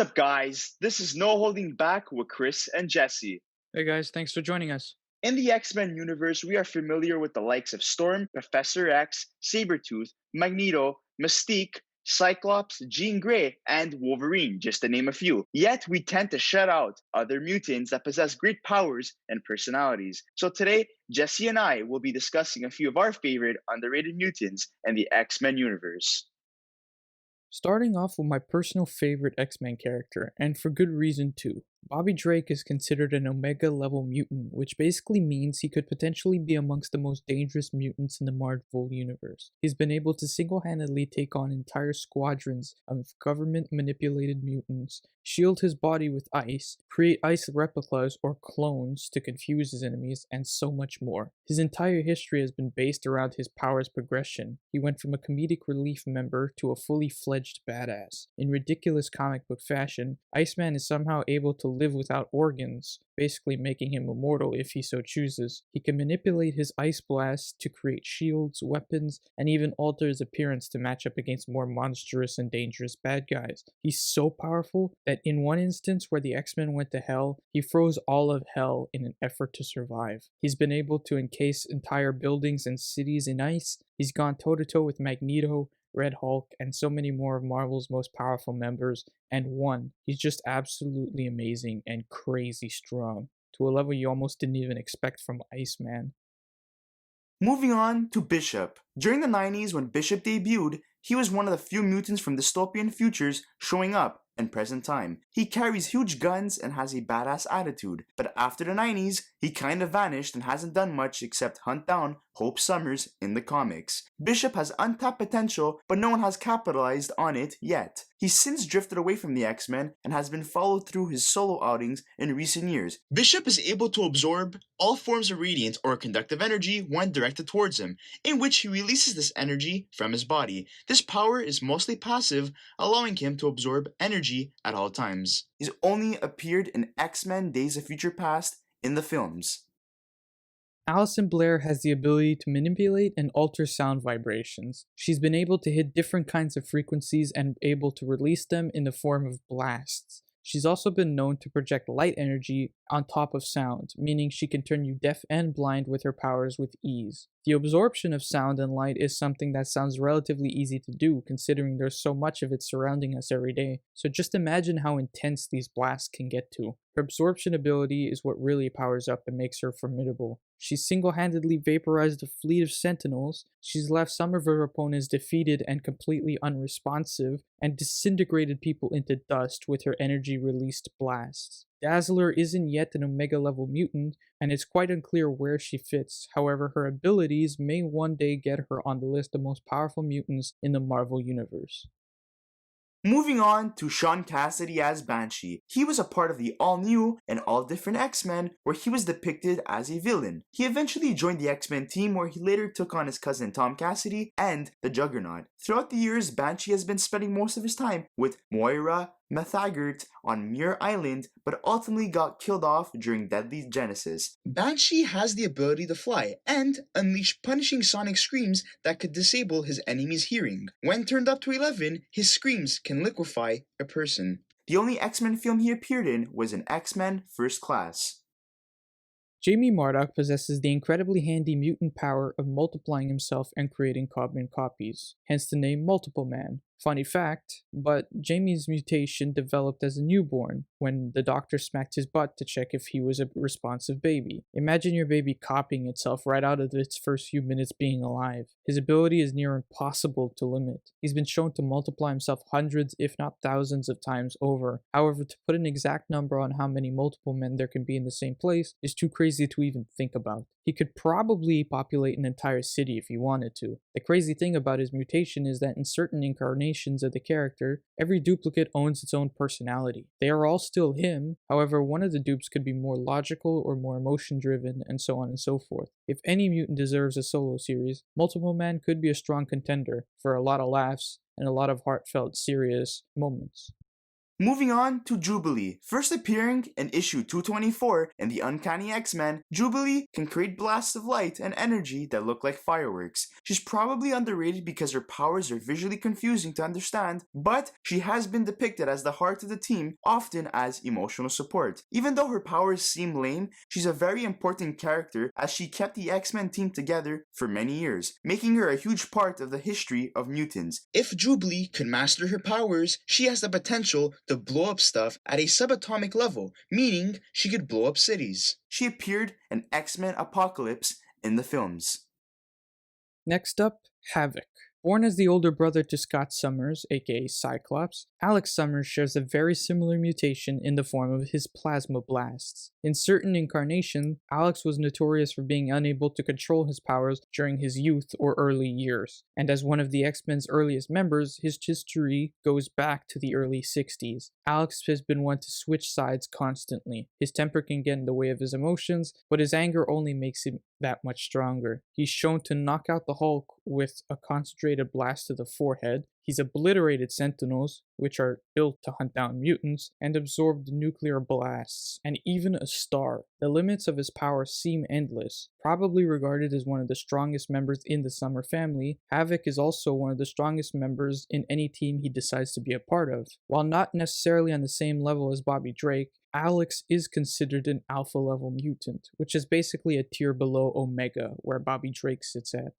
up, guys? This is No Holding Back with Chris and Jesse. Hey guys, thanks for joining us. In the X-Men universe, we are familiar with the likes of Storm, Professor X, Sabretooth, Magneto, Mystique, Cyclops, Jean Grey, and Wolverine, just to name a few. Yet, we tend to shut out other mutants that possess great powers and personalities. So today, Jesse and I will be discussing a few of our favorite underrated mutants in the X-Men universe. Starting off with my personal favorite X-Men character, and for good reason too. Bobby Drake is considered an Omega level mutant, which basically means he could potentially be amongst the most dangerous mutants in the Marvel universe. He's been able to single-handedly take on entire squadrons of government-manipulated mutants, shield his body with ice, create ice replicas or clones to confuse his enemies, and so much more. His entire history has been based around his powers progression. He went from a comedic relief member to a fully fledged badass. In ridiculous comic book fashion, Iceman is somehow able to live without organs, basically making him immortal if he so chooses. He can manipulate his ice blast to create shields, weapons, and even alter his appearance to match up against more monstrous and dangerous bad guys. He's so powerful that in one instance where the X-Men went to hell, he froze all of hell in an effort to survive. He's been able to encase entire buildings and cities in ice. He's gone toe-to-toe with Magneto, Red Hulk, and so many more of Marvel's most powerful members, and won. He's just absolutely amazing and crazy strong, to a level you almost didn't even expect from Iceman. Moving on to Bishop. During the 90s when Bishop debuted, he was one of the few mutants from dystopian futures showing up in present time. He carries huge guns and has a badass attitude, but after the 90s, he kind of vanished and hasn't done much except hunt down Hope Summers in the comics. Bishop has untapped potential, but no one has capitalized on it yet. He's since drifted away from the X-Men and has been followed through his solo outings in recent years. Bishop is able to absorb all forms of radiant or conductive energy when directed towards him, in which he releases this energy from his body. This power is mostly passive, allowing him to absorb energy at all times. He's only appeared in X-Men Days of Future Past in the films. Alison Blair has the ability to manipulate and alter sound vibrations. She's been able to hit different kinds of frequencies and able to release them in the form of blasts. She's also been known to project light energy on top of sound, meaning she can turn you deaf and blind with her powers with ease. The absorption of sound and light is something that sounds relatively easy to do considering there's so much of it surrounding us every day, so just imagine how intense these blasts can get to. Her absorption ability is what really powers up and makes her formidable. She's single-handedly vaporized a fleet of sentinels, she's left some of her opponents defeated and completely unresponsive, and disintegrated people into dust with her energy-released blasts. Dazzler isn't yet an Omega-level mutant, and it's quite unclear where she fits. However, her abilities may one day get her on the list of most powerful mutants in the Marvel Universe. Moving on to Sean Cassidy as Banshee. He was a part of the all-new and all-different X-Men where he was depicted as a villain. He eventually joined the X-Men team where he later took on his cousin Tom Cassidy and the Juggernaut. Throughout the years, Banshee has been spending most of his time with Moira Mathagert on Muir Island, but ultimately got killed off during Deadly Genesis. Banshee has the ability to fly and unleash punishing sonic screams that could disable his enemy's hearing. When turned up to 11, his screams can liquefy a person. The only X-Men film he appeared in was in X-Men First Class. Jamie Mardok possesses the incredibly handy mutant power of multiplying himself and creating carbon copies, hence the name Multiple Man. Funny fact, but Jamie's mutation developed as a newborn when the doctor smacked his butt to check if he was a responsive baby. Imagine your baby copying itself right out of its first few minutes being alive. His ability is near impossible to limit. He's been shown to multiply himself hundreds if not thousands of times over. However, to put an exact number on how many multiple men there can be in the same place is too crazy to even think about. He could probably populate an entire city if he wanted to. The crazy thing about his mutation is that in certain incarnations of the character, every duplicate owns its own personality. They are all still him, however one of the dupes could be more logical or more emotion driven and so on and so forth. If any mutant deserves a solo series, Multiple Man could be a strong contender for a lot of laughs and a lot of heartfelt, serious moments. Moving on to Jubilee. First appearing in issue 224 in the Uncanny X-Men, Jubilee can create blasts of light and energy that look like fireworks. She's probably underrated because her powers are visually confusing to understand, but she has been depicted as the heart of the team, often as emotional support. Even though her powers seem lame, she's a very important character as she kept the X-Men team together for many years, making her a huge part of the history of mutants. If Jubilee can master her powers, she has the potential to blow up stuff at a subatomic level, meaning she could blow up cities. She appeared in X-Men Apocalypse in the films. Next up, Havoc. Born as the older brother to Scott Summers, aka Cyclops, Alex Summers shares a very similar mutation in the form of his plasma blasts. In certain incarnations, Alex was notorious for being unable to control his powers during his youth or early years, and as one of the X-Men's earliest members, his history goes back to the early 60s. Alex has been one to switch sides constantly. His temper can get in the way of his emotions, but his anger only makes him that much stronger. He's shown to knock out the Hulk with a concentrated blast to the forehead. He's obliterated Sentinels, which are built to hunt down mutants, and absorbed nuclear blasts, and even a star. The limits of his power seem endless. Probably regarded as one of the strongest members in the Summer family, Havoc is also one of the strongest members in any team he decides to be a part of. While not necessarily on the same level as Bobby Drake, Alex is considered an alpha level mutant, which is basically a tier below Omega, where Bobby Drake sits at.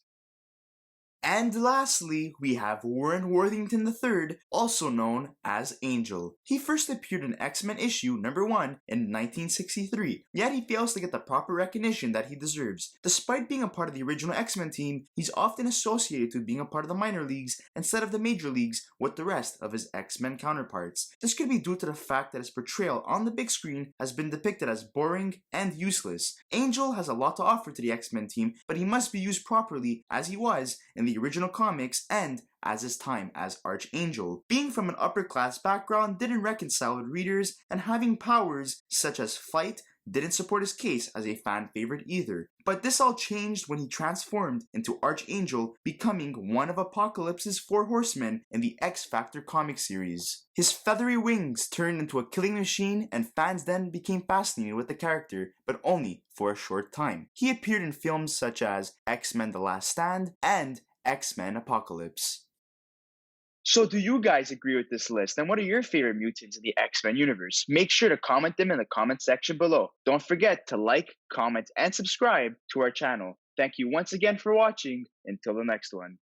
And lastly, we have Warren Worthington III, also known as Angel. He first appeared in X-Men issue number 1 in 1963, yet he fails to get the proper recognition that he deserves. Despite being a part of the original X-Men team, he's often associated to being a part of the minor leagues instead of the major leagues with the rest of his X-Men counterparts. This could be due to the fact that his portrayal on the big screen has been depicted as boring and useless. Angel has a lot to offer to the X-Men team, but he must be used properly as he was in the original comics and as his time as Archangel. Being from an upper class background didn't reconcile with readers, and having powers such as flight didn't support his case as a fan favorite either. But this all changed when he transformed into Archangel, becoming one of Apocalypse's 4 horsemen in the X-Factor comic series. His feathery wings turned into a killing machine, and fans then became fascinated with the character, but only for a short time. He appeared in films such as X-Men The Last Stand and X-Men Apocalypse. So do you guys agree with this list? And what are your favorite mutants in the X-Men universe? Make sure to comment them in the comment section below. Don't forget to like, comment, and subscribe to our channel. Thank you once again for watching. Until the next one.